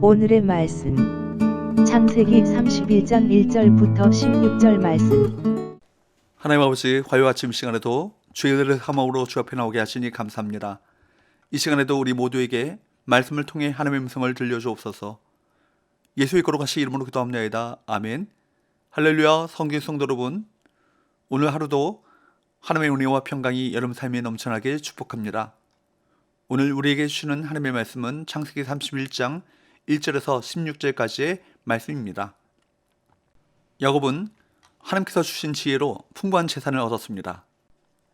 오늘의 말씀 창세기 31장 1절부터 16절 말씀. 하나님 아버지, 화요 아침 시간에도 주의 은혜를 사모으로 주 앞에 나오게 하시니 감사합니다. 이 시간에도 우리 모두에게 말씀을 통해 하나님의 음성을 들려주옵소서. 예수의 거룩하신 이름으로 기도합니다. 아멘. 할렐루야. 성경 성도 여러분, 오늘 하루도 하나님의 은혜와 평강이 여러분 삶에 넘쳐나게 축복합니다. 오늘 우리에게 주시는 하나님의 말씀은 창세기 31장 1절에서 16절까지의 말씀입니다. 야곱은 하나님께서 주신 지혜로 풍부한 재산을 얻었습니다.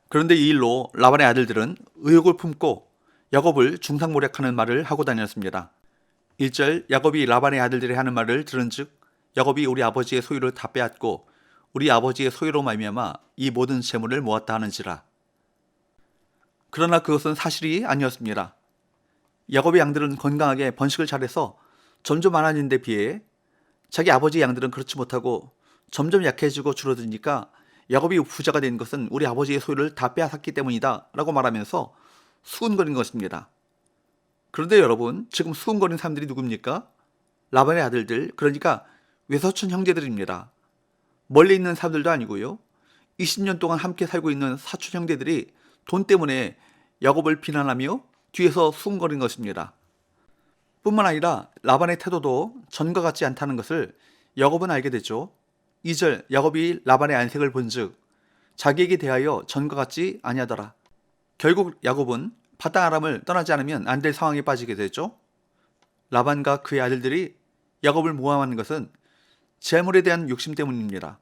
그런데 이 일로 라반의 아들들은 의욕을 품고 야곱을 중상모략하는 말을 하고 다녔습니다. 1절, 야곱이 라반의 아들들이 하는 말을 들은즉 야곱이 우리 아버지의 소유를 다 빼앗고 우리 아버지의 소유로 말미암아 이 모든 재물을 모았다 하는지라. 그러나 그것은 사실이 아니었습니다. 야곱의 양들은 건강하게 번식을 잘해서 점점 많아진 데 비해 자기 아버지의 양들은 그렇지 못하고 점점 약해지고 줄어드니까 야곱이 부자가 된 것은 우리 아버지의 소유를 다 빼앗았기 때문이다 라고 말하면서 수군거린 것입니다. 그런데 여러분, 지금 수군거린 사람들이 누굽니까? 라반의 아들들, 그러니까 외사촌 형제들입니다. 멀리 있는 사람들도 아니고요. 20년 동안 함께 살고 있는 사촌 형제들이 돈 때문에 야곱을 비난하며 뒤에서 수군거린 것입니다. 뿐만 아니라 라반의 태도도 전과 같지 않다는 것을 야곱은 알게 되죠. 2절, 야곱이 라반의 안색을 본즉 자기에게 대하여 전과 같지 아니하더라. 결국 야곱은 파단 아람을 떠나지 않으면 안 될 상황에 빠지게 되죠. 라반과 그의 아들들이 야곱을 모함하는 것은 재물에 대한 욕심 때문입니다.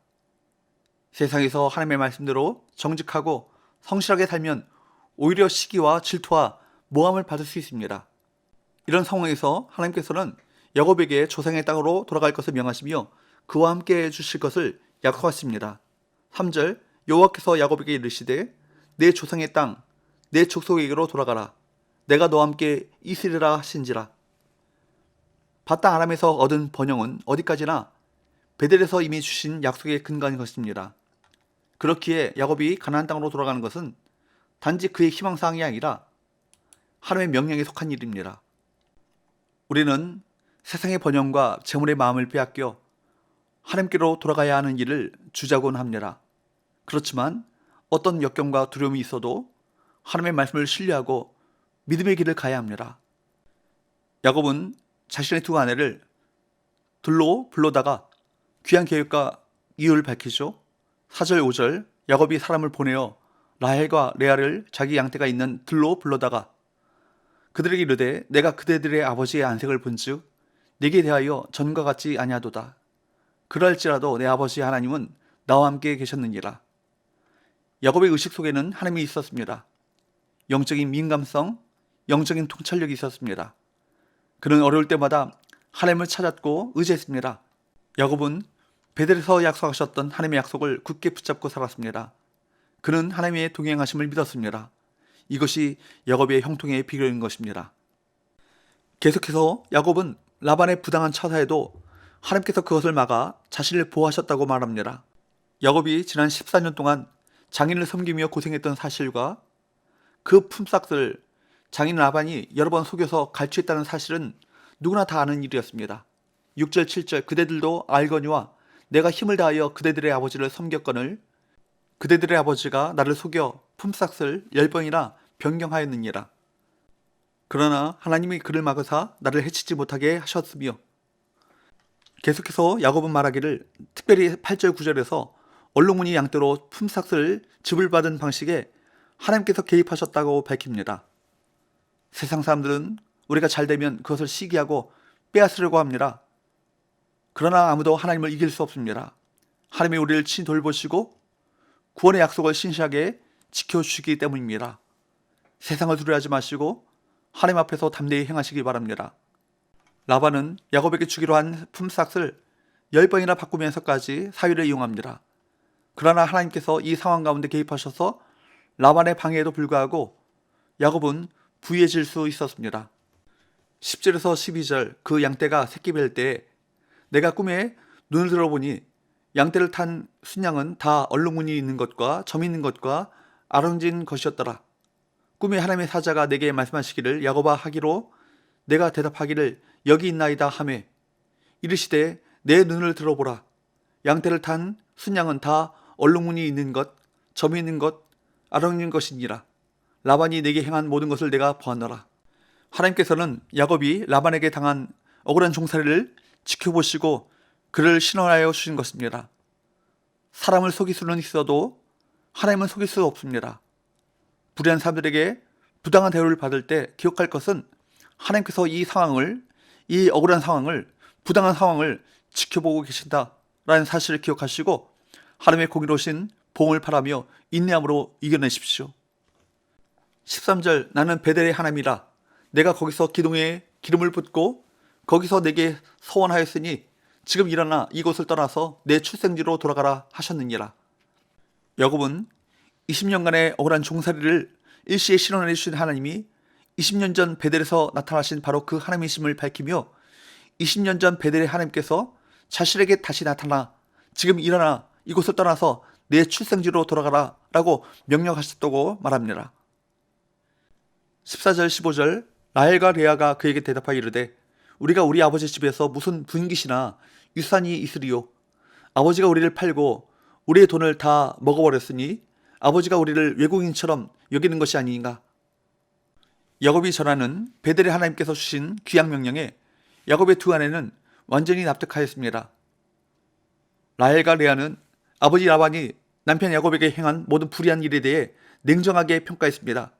세상에서 하나님의 말씀대로 정직하고 성실하게 살면 오히려 시기와 질투와 모함을 받을 수 있습니다. 이런 상황에서 하나님께서는 야곱에게 조상의 땅으로 돌아갈 것을 명하시며 그와 함께 해주실 것을 약속하십니다. 3절, 여호와께서 야곱에게 이르시되 내 조상의 땅, 내 족속에게로 돌아가라. 내가 너와 함께 있으리라 하신지라. 바단 아람에서 얻은 번영은 어디까지나 베델에서 이미 주신 약속의 근간인 것입니다. 그렇기에 야곱이 가나안 땅으로 돌아가는 것은 단지 그의 희망사항이 아니라 하나님의 명령에 속한 일입니다. 우리는 세상의 번영과 재물의 마음을 빼앗겨 하나님께로 돌아가야 하는 일을 주자곤 합니다. 그렇지만 어떤 역경과 두려움이 있어도 하나님의 말씀을 신뢰하고 믿음의 길을 가야 합니다. 야곱은 자신의 두 아내를 들로 불러다가 귀한 계획과 이유를 밝히죠. 4절 5절, 야곱이 사람을 보내어 라헬과 레아를 자기 양떼가 있는 들로 불러다가 그들에게 이르되 내가 그대들의 아버지의 안색을 본즉 내게 대하여 전과 같지 아니하도다. 그럴지라도 내 아버지 하나님은 나와 함께 계셨느니라. 야곱의 의식 속에는 하나님이 있었습니다. 영적인 민감성, 영적인 통찰력이 있었습니다. 그는 어려울 때마다 하나님을 찾았고 의지했습니다. 야곱은 베델에서 약속하셨던 하나님의 약속을 굳게 붙잡고 살았습니다. 그는 하나님의 동행하심을 믿었습니다. 이것이 야곱의 형통의 비결인 것입니다. 계속해서 야곱은 라반의 부당한 처사에도 하나님께서 그것을 막아 자신을 보호하셨다고 말합니다. 야곱이 지난 14년 동안 장인을 섬기며 고생했던 사실과 그 품삯을 장인 라반이 여러 번 속여서 갈취했다는 사실은 누구나 다 아는 일이었습니다. 6절 7절, 그대들도 알거니와 내가 힘을 다하여 그대들의 아버지를 섬겼거늘 그대들의 아버지가 나를 속여 품삯을 10번이나 변경하였느니라. 그러나 하나님이 그를 막으사 나를 해치지 못하게 하셨으며, 계속해서 야곱은 말하기를 특별히 8절 9절에서 얼룩무늬 양떼로 품삯을 지불받은 방식에 하나님께서 개입하셨다고 밝힙니다. 세상 사람들은 우리가 잘되면 그것을 시기하고 빼앗으려고 합니다. 그러나 아무도 하나님을 이길 수 없습니다. 하나님이 우리를 친히 돌보시고 구원의 약속을 신실하게 지켜주시기 때문입니다. 세상을 두려워하지 마시고 하나님 앞에서 담대히 행하시기 바랍니다. 라반은 야곱에게 주기로 한 품삯을 10번이나 바꾸면서까지 사위를 이용합니다. 그러나 하나님께서 이 상황 가운데 개입하셔서 라반의 방해에도 불구하고 야곱은 부유해질 수 있었습니다. 10절에서 12절, 그 양떼가 새끼 뵐 때에 내가 꿈에 눈을 들어보니 양떼를 탄 순양은 다 얼룩무늬 있는 것과 점 있는 것과 아름진 것이었더라. 꿈에 하나님의 사자가 내게 말씀하시기를 야곱아 하기로 내가 대답하기를 여기 있나이다 하매 이르시되 내 눈을 들어보라. 양떼를 탄 순양은 다 얼룩무늬 있는 것, 점이 있는 것, 아랑인 것이니라. 라반이 내게 행한 모든 것을 내가 보았노라. 하나님께서는 야곱이 라반에게 당한 억울한 종살이를 지켜보시고 그를 신원하여 주신 것입니다. 사람을 속일 수는 있어도 하나님은 속일 수 없습니다. 불의한 사람들에게 부당한 대우를 받을 때 기억할 것은 하나님께서 이 억울한 상황을, 부당한 상황을 지켜보고 계신다라는 사실을 기억하시고 하나님의 공의로우신 보응을 바라며 인내함으로 이겨내십시오. 13절 나는 베델의 하나님이라 내가 거기서 기둥에 기름을 붓고 거기서 내게 서원하였으니 지금 일어나 이곳을 떠나서 내 출생지로 돌아가라 하셨느니라. 야곱은 20년간의 억울한 종살이를 일시에 실현해 주신 하나님이 20년 전 베델에서 나타나신 바로 그 하나님이심을 밝히며 20년 전 베델의 하나님께서 자신에게 다시 나타나 지금 일어나 이곳을 떠나서 내 출생지로 돌아가라 라고 명령하셨다고 말합니다. 14절 15절 라헬과 레아가 그에게 대답하여 이르되 우리가 우리 아버지 집에서 무슨 분깃이나 유산이 있으리요. 아버지가 우리를 팔고 우리의 돈을 다 먹어버렸으니 아버지가 우리를 외국인처럼 여기는 것이 아닌가. 야곱이 전하는 베델의 하나님께서 주신 귀양 명령에 야곱의 두 아내는 완전히 납득하였습니다. 라헬과 레아는 아버지 라반이 남편 야곱에게 행한 모든 불의한 일에 대해 냉정하게 평가했습니다.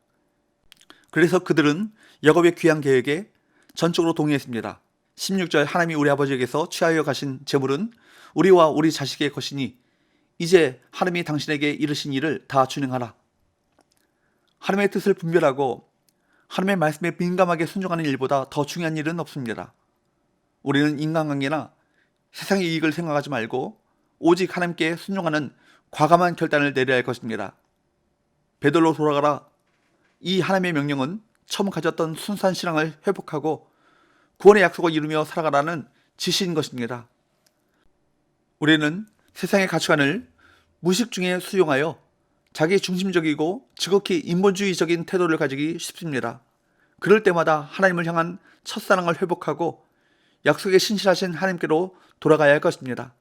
그래서 그들은 야곱의 귀양 계획에 전적으로 동의했습니다. 16절 하나님이 우리 아버지에게서 취하여 가신 재물은 우리와 우리 자식의 것이니 이제 하나님이 당신에게 이르신 일을 다 준행하라. 하나님의 뜻을 분별하고 하나님의 말씀에 민감하게 순종하는 일보다 더 중요한 일은 없습니다. 우리는 인간관계나 세상의 이익을 생각하지 말고 오직 하나님께 순종하는 과감한 결단을 내려야 할 것입니다. 베들로 돌아가라. 이 하나님의 명령은 처음 가졌던 순수한 신앙을 회복하고 구원의 약속을 이루며 살아가라는 지시인 것입니다. 우리는 세상의 가치관을 무의식 중에 수용하여 자기 중심적이고 지극히 인본주의적인 태도를 가지기 쉽습니다. 그럴 때마다 하나님을 향한 첫사랑을 회복하고 약속에 신실하신 하나님께로 돌아가야 할 것입니다.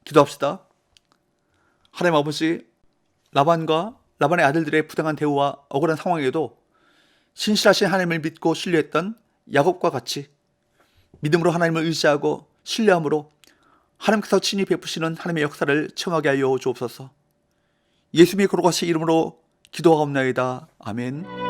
기도합시다. 하나님 아버지, 라반과 라반의 아들들의 부당한 대우와 억울한 상황에도 신실하신 하나님을 믿고 신뢰했던 야곱과 같이 믿음으로 하나님을 의지하고 신뢰함으로 하나님께서 친히 베푸시는 하나님의 역사를 체험하게 하여 주옵소서. 예수님의 거룩하신 이름으로 기도하옵나이다. 아멘.